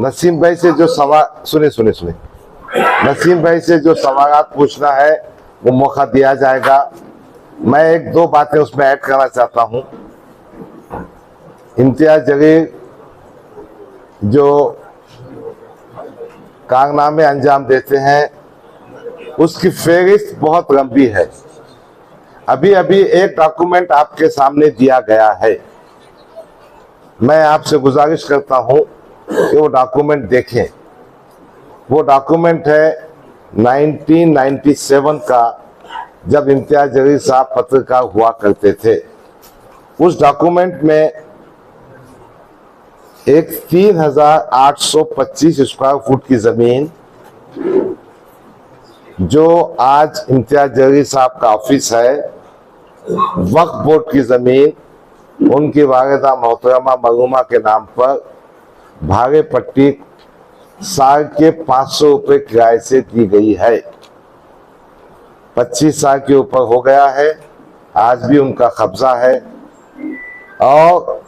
नसीम भाई से जो सवाल सुने नसीम भाई से जो सवालात पूछना है वो मौका दिया जाएगा। मैं एक दो बातें उसमें ऐड करना चाहता हूं। इम्तियाज जलील जो कारनामे अंजाम देते हैं उसकी फेहरिस्त बहुत लंबी है। अभी अभी एक डॉक्यूमेंट आपके सामने दिया गया है। मैं आपसे गुजारिश करता हूं कि वो डॉक्यूमेंट देखें। वो डॉक्यूमेंट है 1997 का, जब इम्तियाज जलील साहब पत्रकार हुआ करते थे। उस डॉक्यूमेंट में एक 3825 स्क्वायर फुट की जमीन जो आज इम्तियाज जलील साहब का ऑफिस है, वक्फ बोर्ड की जमीन उनकी वालिदा मोहतरमा मरहुमा के नाम पर भागे पट्टी साल के 500 रुपए किराए से दी गई है। 25 साल के ऊपर हो गया है, आज भी उनका कब्जा है। और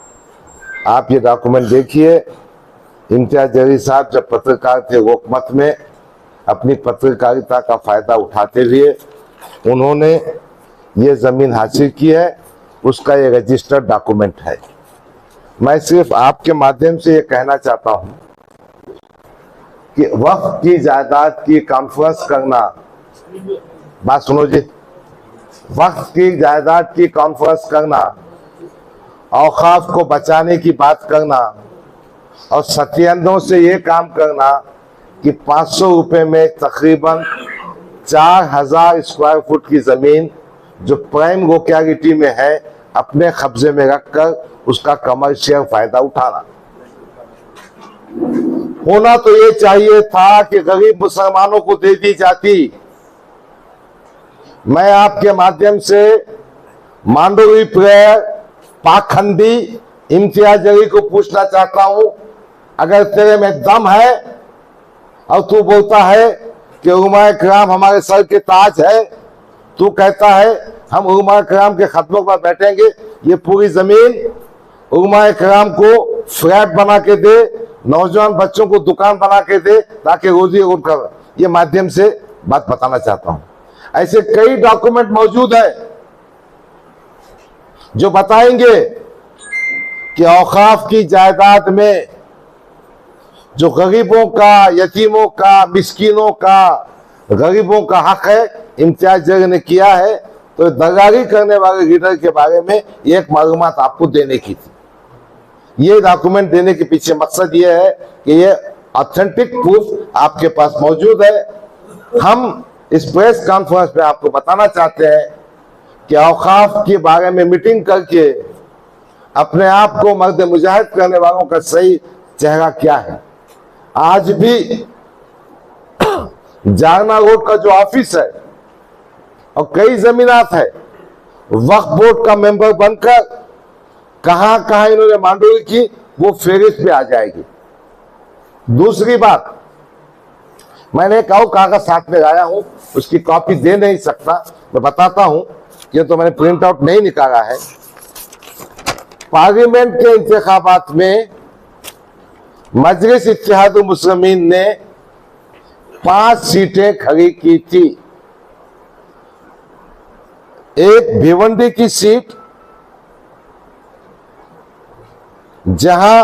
आप ये डॉक्यूमेंट देखिए, इम्तियाज जलील साहब जब पत्रकार थे लोकमत में, अपनी पत्रकारिता का फायदा उठाते हुए उन्होंने ये जमीन हासिल की है। उसका ये रजिस्टर्ड डॉक्यूमेंट है। मैं सिर्फ आपके माध्यम से ये कहना चाहता हूं कि वक्फ की जायदाद की कॉन्फ्रेंस करना, बात सुनो जी, वक्फ की जायदाद की कॉन्फ्रेंस करना, औकाफ को बचाने की बात करना और सत्यंदों से ये काम करना कि 500 रुपए में तकरीबन 4000 स्क्वायर फुट की जमीन जो प्राइम लोकेलिटी में है अपने कब्जे में रखकर उसका कमर्शियल फायदा उठाना। होना तो ये चाहिए था कि गरीब मुसलमानों को दे दी जाती। मैं आपके माध्यम से मांडवी प्लेयर पाखंडी इम्तियाज जलील को पूछना चाहता हूं, अगर तेरे में दम है और तू बोलता है कि उलमाए किराम हमारे सर के ताज है, तू कहता है हम उलमाए किराम के खतमों पर बैठेंगे, ये पूरी जमीन उलमाए किराम को फ्लैट बना के दे, नौजवान बच्चों को दुकान बना के दे ताकि रोजी उनका, ये माध्यम से बात बताना चाहता हूं। ऐसे कई डॉक्यूमेंट मौजूद है जो बताएंगे कि औकाफ की जायदाद में जो गरीबों का, यतीमों का, मिस्कीनों का, गरीबों का हक है इम्तियाज जलील ने किया है। तो दगारी करने वाले लीडर के बारे में एक मालूमात आपको देने की थी। ये डॉक्यूमेंट देने के पीछे मकसद ये है कि ये ऑथेंटिक प्रूफ आपके पास मौजूद है। हम इस प्रेस कॉन्फ्रेंस में आपको बताना चाहते हैं कि औकाफ के बारे में मीटिंग करके अपने आप को मर्द मुजाहिद करने वालों का सही चेहरा क्या है। आज भी जागना रोड का जो ऑफिस है और कई जमीनात है, वक्फ बोर्ड का मेंबर बनकर कहां कहां इन्होंने मांडवी की वो फेहरिस्त पे आ जाएगी। दूसरी बात, मैंने एक और कागज साथ में लाया हूं, उसकी कॉपी दे नहीं सकता, मैं बताता हूं कि तो मैंने प्रिंट आउट नहीं निकाला है। पार्लियामेंट के इंतखाबात में मजलिस इत्तेहादुल मुस्लिमीन ने 5 सीटें खड़ी की थी। एक भिवंडी की सीट जहां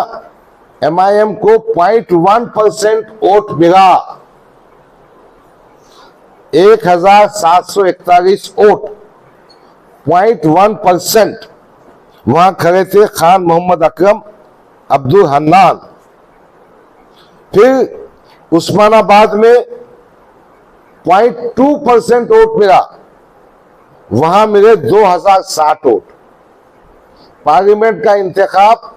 MIM को 0.1% वोट मिला, 1741 वोट, 0.1%। वहां खड़े थे खान मोहम्मद अकरम, अब्दुल हन्नान। फिर उस्मानाबाद में 0.2% वोट मिला, वहां मिले 2060 वोट। पार्लियामेंट का इंतखाब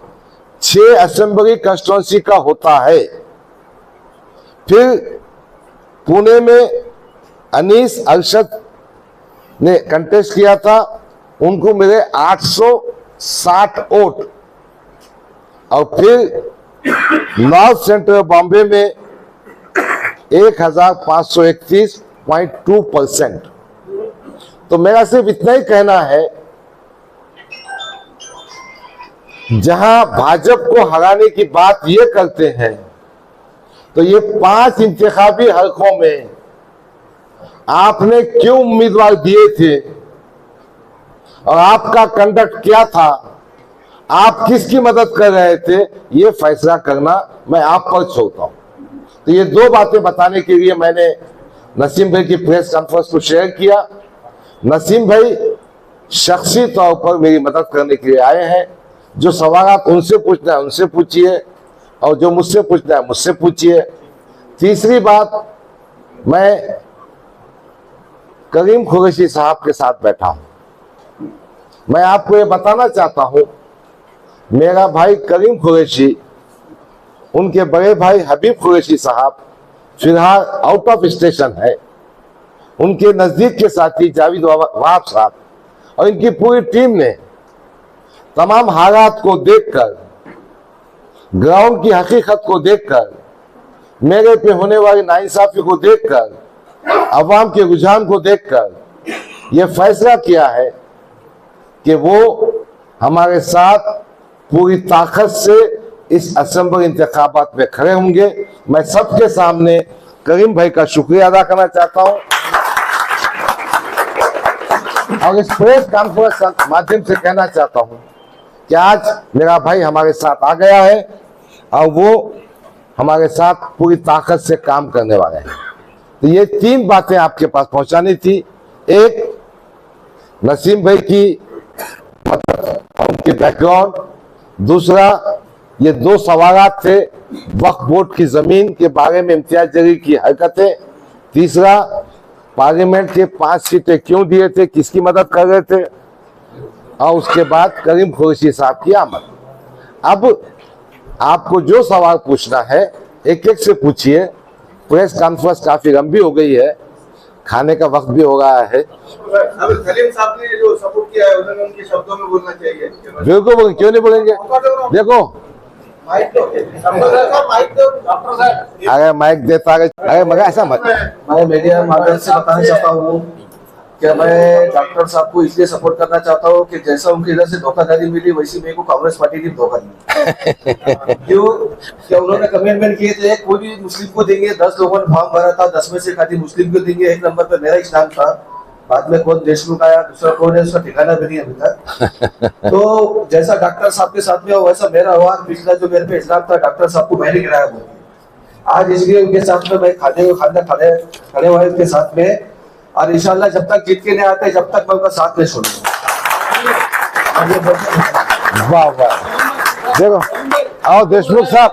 6 असेंबली कंस्टिट्यूंसी का होता है। फिर पुणे में अनीस अरशद ने कंटेस्ट किया था, उनको मिले 860 वोट। और फिर नॉर्थ सेंट्रल बॉम्बे में 1531.2%। तो मेरा सिर्फ इतना ही कहना है, जहां भाजपा को हराने की बात ये करते हैं तो ये 5 इंतखाबी हलकों में आपने क्यों उम्मीदवार दिए थे और आपका कंडक्ट क्या था, आप किसकी मदद कर रहे थे, ये फैसला करना मैं आप पर छोड़ता हूं। तो ये 2 बातें बताने के लिए मैंने नसीम भाई की प्रेस कॉन्फ्रेंस को शेयर किया। नसीम भाई शख्सी तौर पर मेरी मदद करने के लिए आए हैं। जो सवाल आप उनसे पूछना है उनसे पूछिए और जो मुझसे पूछना है मुझसे पूछिए। तीसरी बात, मैं करीम कुरैशी साहब के साथ बैठा हूं। मैं आपको ये बताना चाहता हूं, मेरा भाई करीम कुरैशी, उनके बड़े भाई हबीब कुरैशी साहब फिलहाल आउट ऑफ स्टेशन है। उनके नजदीक के साथी जावेद वहाब साहब और इनकी पूरी टीम ने तमाम हालात को देखकर, ग्राउंड की हकीकत को देखकर, मेरे पे होने वाली नाइंसाफी को देखकर, अवाम के रुझान को देखकर यह फैसला किया है कि वो हमारे साथ पूरी ताकत से इस असेंबली इंतखाबात में खड़े होंगे। मैं सबके सामने करीम भाई का शुक्रिया अदा करना चाहता हूं और इस प्रेस कॉन्फ्रेंस के माध्यम से कहना चाहता हूं कि आज मेरा भाई हमारे साथ आ गया है और वो हमारे साथ पूरी ताकत से काम करने वाले हैं। तो ये 3 बातें आपके पास पहुंचानी थी। एक, नसीम भाई की उनके बैकग्राउंड। दूसरा, ये 2 सवालात थे, वक्फ बोर्ड की जमीन के बारे में इम्तियाज जलील की हरकतें। तीसरा, पार्लियामेंट के 5 सीटें क्यों दिए थे, किसकी मदद कर रहे थे, और उसके बाद करीम कुरैशी साहब की आमद। अब आपको जो सवाल पूछना है एक एक से पूछिए। प्रेस कॉन्फ्रेंस काफी लंबी हो गई है, खाने का वक्त भी हो रहा है। अब सलीम साहब ने जो सपोर्ट किया है उन्होंने उनके शब्दों में बोलना चाहिए। बिल्कुल, क्यों नहीं बोलेंगे। देखो, अरे माइक देता है, अरे मगर ऐसा मत। मैं मीडिया माध्यम से बताना चाहता हूँ कि मैं डॉक्टर साहब को इसलिए सपोर्ट करना चाहता हूँ कि जैसा उनकी इधर से धोखाधड़ी मिली वैसी मेरे को कांग्रेस पार्टी ने धोखा दिया। क्यों? क्या उन्होंने कमिटमेंट किए थे कोई भी मुस्लिम को देंगे, 10 लोगों ने फॉर्म भरा था, 10 में से खाली मुस्लिम को देंगे, 1 नंबर पे मेरा ही नाम था। बाद में कौन देशमुख आया, दूसरा कौन है, उसका ठिकाना भी नहीं अभी तक। तो जैसा डॉक्टर साहब के साथ में हुआ वैसा मेरा हुआ। पिछला जो मेरे पे इल्जाम था डॉक्टर साहब को मैंने गिराया बोल, आज इसलिए उनके साथ में मैं खड़े हुए उनके साथ में। और इंशाल्लाह जब तक जीत के नहीं आते जब तक मैं उनका साथ नहीं छोड़ूंगा। वाह वाह, देखो आओ देशमुख साहब।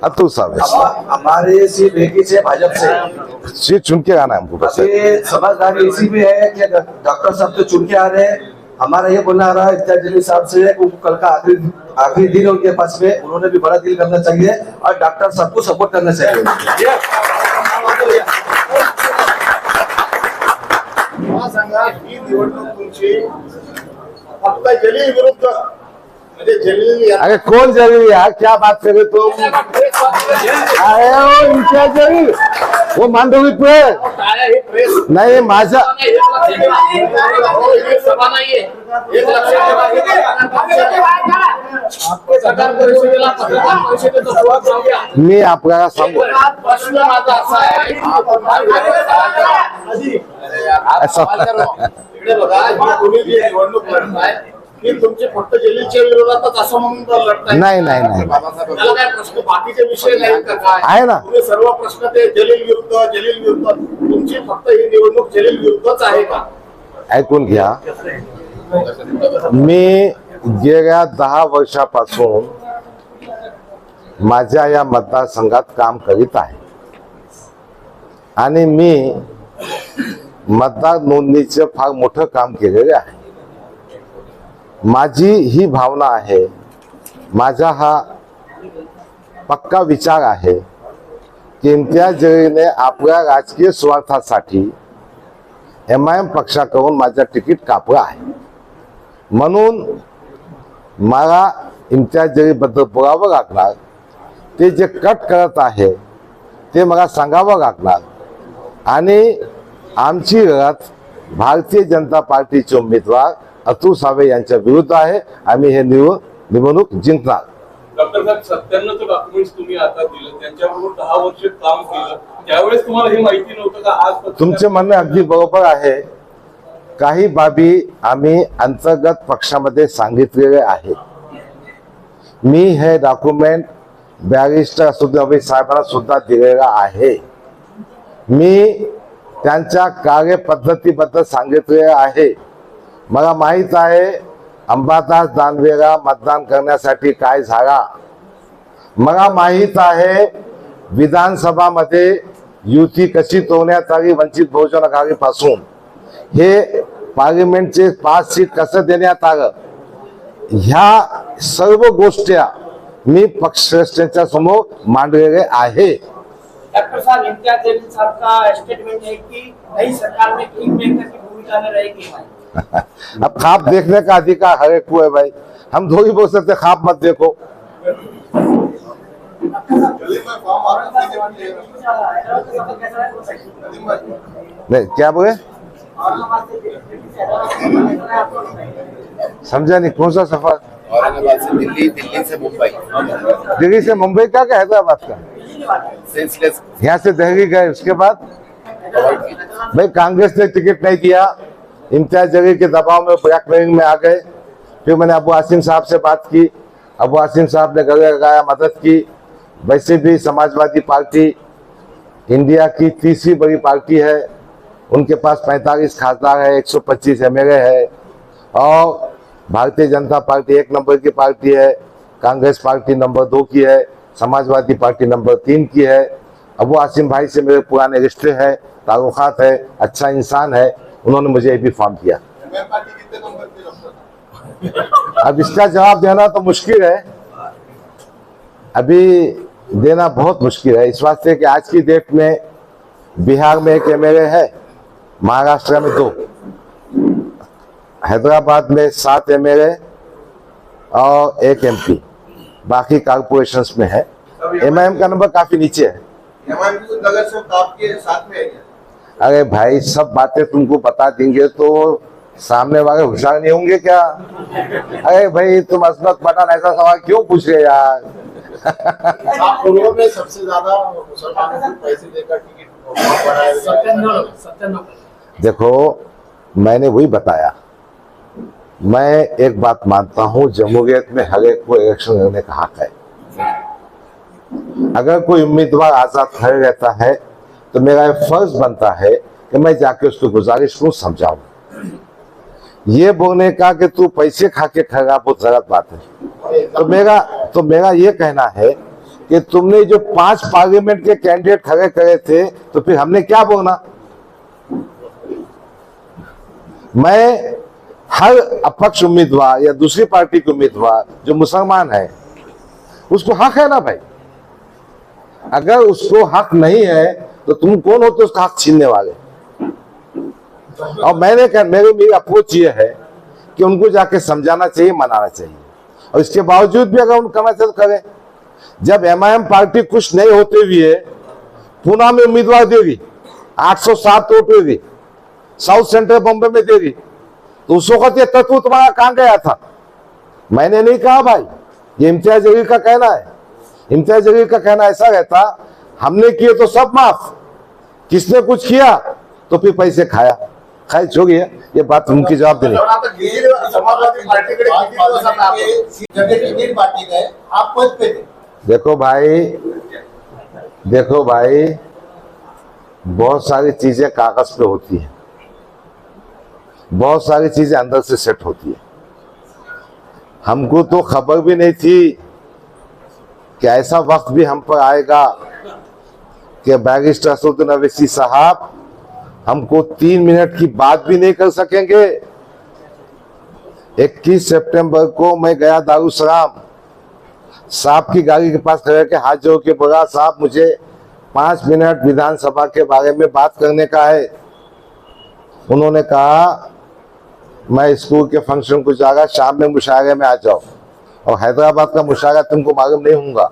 अतुल साहब, हमारे सीट एक ही से भाजपा से सीट चुन के आना है हमको। बस समझदारी इसी में है कि डॉक्टर साहब तो चुन के आ रहे हैं। हमारा ये बोलना आ रहा है इम्तियाज जलील साहब से, कल का आखिरी दिन है उनके पास में, उन्होंने भी बड़ा डील करना चाहिए और डॉक्टर साहब को सपोर्ट करना चाहिए। ही निवडणूक तुमची फक्त जलील विरुद्ध, म्हणजे जलील अरे कौन जलील यार, क्या बात कर रहे तुम? अरे वो इम्तियाज जलील, वो मांडवी पे नहीं माझा सभा नाहीये, एक पत्रकार परिषदेचा सुरुवात झाली। मी आपल्याला सांगू, प्रश्न माझा असा आहे इकडे बघा, तुम्ही जी निवडणूक लढताय की तुमचे फक्त जलीलच्या विरोधातच असं म्हणून लढताय? नाही नाही नाही, त्याला काय प्रश्न बाकीचे विषय नाही का काय आहे ना. तुम्ही सर्व प्रश्न ते जलील विरुद्ध, तुमची फक्त ही निवडणूक जलील विरुद्धच आहे का? ऐकून घ्या, मी गेल्या 10 वर्षापासून माझ्या या मतदारसंघात काम करीत आहे आणि मी मतदार नोंदणीचं फार मोठं काम केलेले आहे। माझी ही भावना आहे, माझा हा पक्का विचार आहे की इम्तियाज जलीलने आपल्या राजकीय स्वार्थासाठी MIM पक्षाकडून माझं तिकीट कापलं आहे, म्हणून मला इम्तियाज जलीलबद्दल बोलावं लागणार। ते जे कट करत आहे ते मला सांगावं लागणार आणि आमची लढत भारतीय जनता पार्टीचे उमेदवार अतुल सावे यांच्या विरुद्ध आहे. आम्ही हे निवडणूक जिंकणार. डॉक्टर साहेब 97 डॉक्युमेंट्स तुम्ही आता दिले, त्यांच्याबरोबर 10 वर्ष काम केलं, त्यावेळेस तुम्हाला हे माहिती नव्हतं का? आज तुमचे म्हणणे अगदी बरोबर आहे. काही बाबी आम्ही अंतर्गत पक्षामध्ये सांगितलेले आहे. मी हे डॉक्युमेंट बॅरिस्टर असुद्दीन साहेबांना सुद्धा दिलेला आहे. मी त्यांच्या कार्यपद्धतीबद्दल सांगितले आहे. मला माहित आहे अंबादास दानवेला मतदान करण्यासाठी काय झाला. मला माहित आहे विधानसभामध्ये युती कशी तोडण्यात आली. वंचित बहुजन आघाडीपासून हे पार्लिमेंटचे 5 सीट कसं देण्यात आलं. ह्या सर्व गोष्टी मी पक्षश्रेष्ठींच्या समोर मांडलेले आहे. डॉक्टर साहब, इम्तियाज जलील साहब का स्टेटमेंट है कि नई सरकार में किंग मेकर की भूमिका में रहेगी। अब ख्वाब देखने का अधिकार हर एक को है भाई. हम दो ही बोल सकते, ख्वाब मत देखो. नहीं, क्या बोले? समझा नहीं. कौन सा सफर? औरंगाबाद से दिल्ली, दिल्ली से मुंबई, दिल्ली से मुंबई का हैदराबाद का? सेंसलेस यहाँ से दिल्ली गए, उसके बाद भाई कांग्रेस ने टिकट नहीं दिया. इम्तियाज जलील के दबाव में ब्लैकमेलिंग में आ गए. फिर मैंने अबू आसिम साहब से बात की. अबू आसिम साहब ने गले लगाया, मदद की. वैसे भी समाजवादी पार्टी इंडिया की तीसरी बड़ी पार्टी है. उनके पास 45 खासदार है, 125 एमएलए है. और भारतीय जनता पार्टी 1 नंबर की पार्टी है, कांग्रेस पार्टी नंबर 2 की है, समाजवादी पार्टी नंबर 3 की है. अबू आसिम भाई से मेरे पुराने रिश्ते हैं, ताल्लुकात है, अच्छा इंसान है. उन्होंने मुझे भी फॉर्म किया. अब इसका जवाब देना तो मुश्किल है, अभी देना बहुत मुश्किल है. इस वास्ते कि आज की डेट में बिहार में 1 एमएलए है, महाराष्ट्र में 2, हैदराबाद में 7 एमएलए और 1 एमपी, बाकी कॉर्पोरेशंस में है. एमआईएम का नंबर काफी नीचे है. नगर से आपके साथ में है क्या? अरे भाई, सब बातें तुमको बता देंगे तो सामने वाले होशियार नहीं होंगे क्या? अरे भाई, तुम असमत पठान ऐसा सवाल क्यों पूछ रहे यार? आप पूर्व में सबसे ज्यादा मुसलमानों को पैसे देकर टिकट बनाए. देखो, मैंने वही बताया. मैं एक बात मानता हूं, जमहूरियत में हर एक को इलेक्शन लड़ने का हक है. अगर कोई उम्मीदवार आजाद खड़े रहता है तो मेरा ये फर्ज बनता है कि मैं जाके उसको गुजारिश करूं, समझाऊं. ये बोलने का कि तू पैसे खा के खड़ा, बहुत गलत बात है. तो मेरा ये कहना है कि तुमने जो 5 पार्लियामेंट के कैंडिडेट खड़े करे थे, तो फिर हमने क्या बोलना. मैं हर अपक्ष उम्मीदवार या दूसरी पार्टी के उम्मीदवार जो मुसलमान है, उसको हक है ना भाई. अगर उसको हक नहीं है तो तुम कौन होते उसका हक छीनने वाले. और मैंने कहा, मेरी अप्रोच ये है कि उनको जाके समझाना चाहिए, मनाना चाहिए. और इसके बावजूद भी अगर उनका मैसेज करें, जब एमआईएम पार्टी कुछ नहीं होते हुए पुणे में उम्मीदवार देगी, 807 वोट देगी, साउथ सेंट्रल बॉम्बे में देगी, तो उस वक्त ये तत्व तुम्हारा कहां गया था? मैंने नहीं कहा भाई, ये इम्तियाज जलील का कहना है. इम्तियाज जलील का कहना ऐसा रहता, हमने किए तो सब माफ, किसने कुछ किया तो फिर पैसे खाया. खैर छोड़िए, ये बात उनकी जवाब देनी. समाजवादी पार्टीकडे किती दिवस आता आपण टिकट पार्टी गए, आप पद पे थे. देखो भाई, बहुत सारी चीजें कागज पे होती हैं, बहुत सारी चीजें अंदर से सेट होती है. हमको तो खबर भी नहीं थी कि ऐसा वक्त भी हम पर आएगा कि बैरिस्टर असदुद्दीन अवैसी साहब हमको 3 मिनट की बात भी नहीं कर सकेंगे. 21 सितंबर को मैं गया दारुसलाम, साहब की गाड़ी के पास खड़े के हाथ जोड़ के बोला, साहब मुझे 5 मिनट विधानसभा के बारे में बात करने का है. उन्होंने कहा, मैं स्कूल के फंक्शन को जाएगा, शाम में मुशायरे में आ जाओ. और हैदराबाद का मुशायरा तुमको मालूम नहीं होगा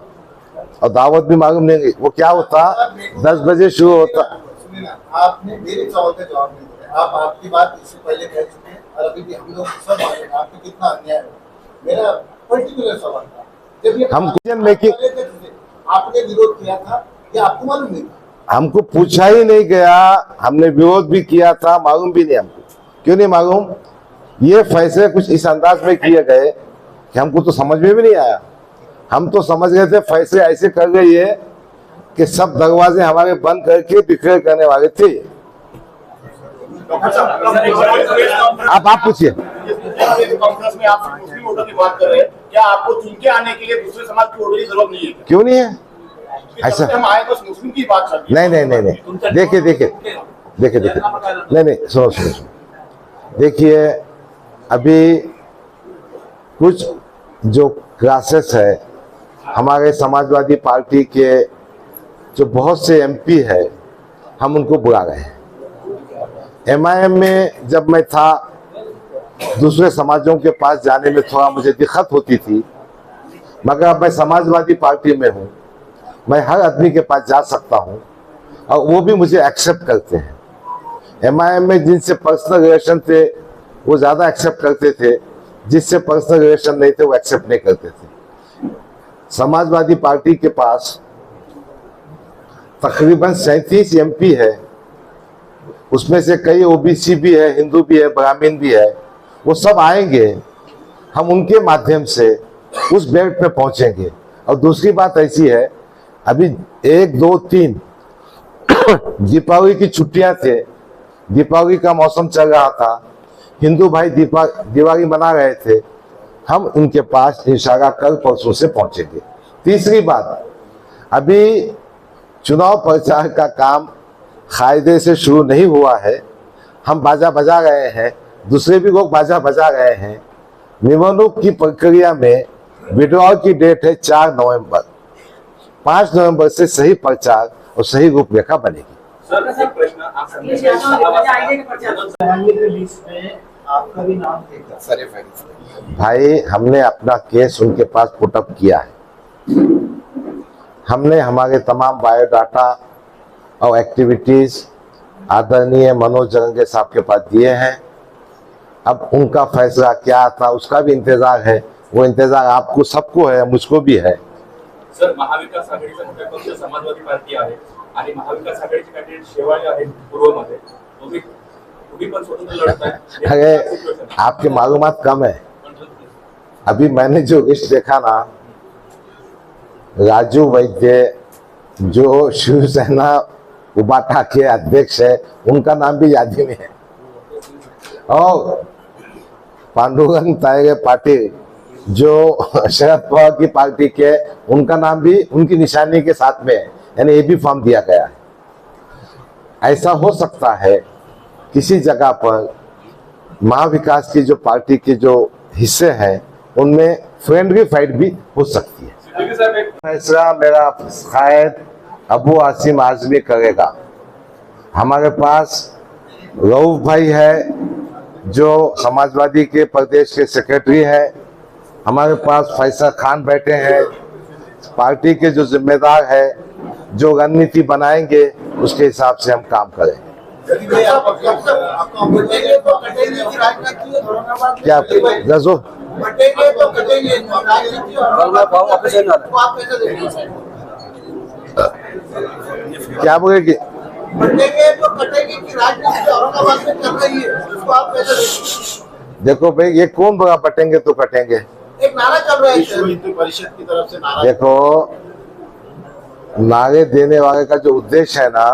और दावत भी मालूम नहीं. वो क्या होता, 10 बजे शुरू होता. सुनिए ना, आपने मेरे सवाल का जवाब नहीं दिया. आप आपकी बात इससे पहले कह चुके हैं और अभी भी हम लोग सब मानेंगे आप पे कितना अन्याय है। मेरा पर्टिकुलर सवाल था, जब ये हम क्वेश्चन मेकिंग आपने विरोध किया था या आपको मालूम नहीं था? हमको पूछा ही नहीं गया, हमने विरोध भी किया था, मालूम भी नहीं हमको। क्यों नहीं मालूम? ये फैसले कुछ इस अंदाज में किए गए कि हमको तो समझ में भी नहीं आया। हम तो समझ गए थे फैसले ऐसे कर गई है कि सब दरवाजे हमारे बंद करके बिखेर करने वाले थे। आप पूछिए। कॉन्फ्रेंस में आप मुस्लिम वोटों की बात कर रहे हैं, क्या आपको चुन के आने के लिए दूसरे समाज की वोटों की जरूरत नहीं है? क्यों नहीं है ऐसा? हम आए बस मुस्लिम की बात चल रही है। नहीं, देखिए, नहीं, सुनो। देखिए, अभी कुछ जो क्लासेस है हमारे समाजवादी पार्टी के, जो बहुत से एमपी है, हम उनको बुला रहे हैं। MIM में जब मैं था, दूसरे समाजों के पास जाने में थोड़ा मुझे दिक्कत होती थी, मगर अब मैं समाजवादी पार्टी में हूँ, मैं हर आदमी के पास जा सकता हूँ और वो भी मुझे एक्सेप्ट करते हैं। MIM में जिनसे पर्सनल रिलेशन थे वो ज़्यादा एक्सेप्ट करते थे, जिससे पर्सनल रिलेशन नहीं थे वो एक्सेप्ट नहीं करते थे। समाजवादी पार्टी के पास तकरीबन 37 MP है, उसमें से कई OBC भी है, हिंदू भी है, ब्राह्मण भी है। वो सब आएंगे, हम उनके माध्यम से उस बेल्ट पे पहुंचेंगे। और दूसरी बात ऐसी है, अभी 1, 2, 3 दीपावली की छुट्टियां थे, दीपावली का मौसम चल रहा था, हिंदू भाई दिवाली मना रहे थे। हम उनके पास इंशाल्लाह कल परसों से पहुंचेंगे। तीसरी बात, अभी चुनाव प्रचार का काम कायदे से शुरू नहीं हुआ है। हम बाजा बजा रहे हैं, दूसरे भी लोग बाजा बजा रहे हैं। निवडणूक की प्रक्रिया में विड्रॉल की डेट है 4 नवंबर। 5 नवंबर से सही प्रचार और सही रूपरेखा बनेगी। सर, एक प्रश्न आप आपका भी नाम थे भाई, हमने अपना केस उनके पास पुटअप किया है। हमने हमारे तमाम बायोडाटा और एक्टिविटीज आदरणीय मनोज जरंगे साहब के पास दिए हैं। अब उनका फैसला क्या था उसका भी इंतजार है। वो इंतजार आपको सबको है, मुझको भी है। सर, महाविकास आघाडीचा मुख्य पक्ष समाजवादी पार्टी आहे आणि महाविकास आघाडीचे कॅन्डिडेट शेवाळे आहेत पूर्वमध्ये, तुम्ही पण स्वतंत्र लढत आहे। अरे आपके मालूमात कम है। अभी मैंने जो लिस्ट देखा ना, राजू वैद्य जो शिवसेना उबाटा के अध्यक्ष है, उनका नाम भी यादी में है। और पांडुरंग तायरे पाटिल जो शरद पवार की पार्टी के, उनका नाम भी उनकी निशानी के साथ में है, यानी ये भी फॉर्म दिया गया है। ऐसा हो सकता है किसी जगह पर महाविकास की जो पार्टी के जो हिस्से हैं उनमें फ्रेंडली फाइट भी हो सकती है। सिद्दीकी साहब, एक फैसला मेरा शायद अबू आसिम आजमी करेगा। हमारे पास रऊफ भाई है जो समाजवादी के प्रदेश के सेक्रेटरी है। हमारे पास फैसल खान बैठे हैं, पार्टी के जो जिम्मेदार है, जो रणनीति बनाएंगे उसके हिसाब से हम काम करेंगे। क्या रजो क्या बोलेगी? देखो भाई, ये कौन बड़ा बटेंगे तो कटेंगे। एक नारा चल रहा है विश्व हिंदू परिषद की तरफ से नारा। देखो, नारे देने वाले का जो उद्देश्य है ना,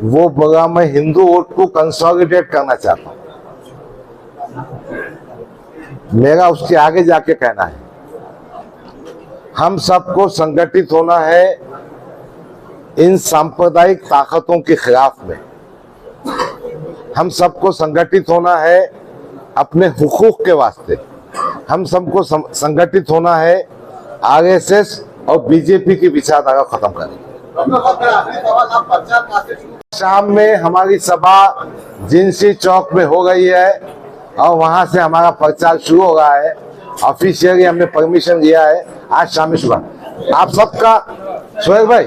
वो बड़ा मैं हिंदू वोट को कंसोलिडेट करना चाहता हूँ। मेरा उसके आगे जाके कहना है, हम सबको संगठित होना है इन सांप्रदायिक ताकतों के खिलाफ में। हम सबको संगठित होना है अपने हुकूक के वास्ते। हम सबको संगठित होना है RSS और बीजेपी की विचारधारा खत्म करें। शाम में हमारी सभा जिनसी चौक में हो गई है और वहां से हमारा प्रचार शुरू हो रहा है। ऑफिशियली हमने परमिशन लिया है आज शाम सुबह। आप सबका, सोहेल भाई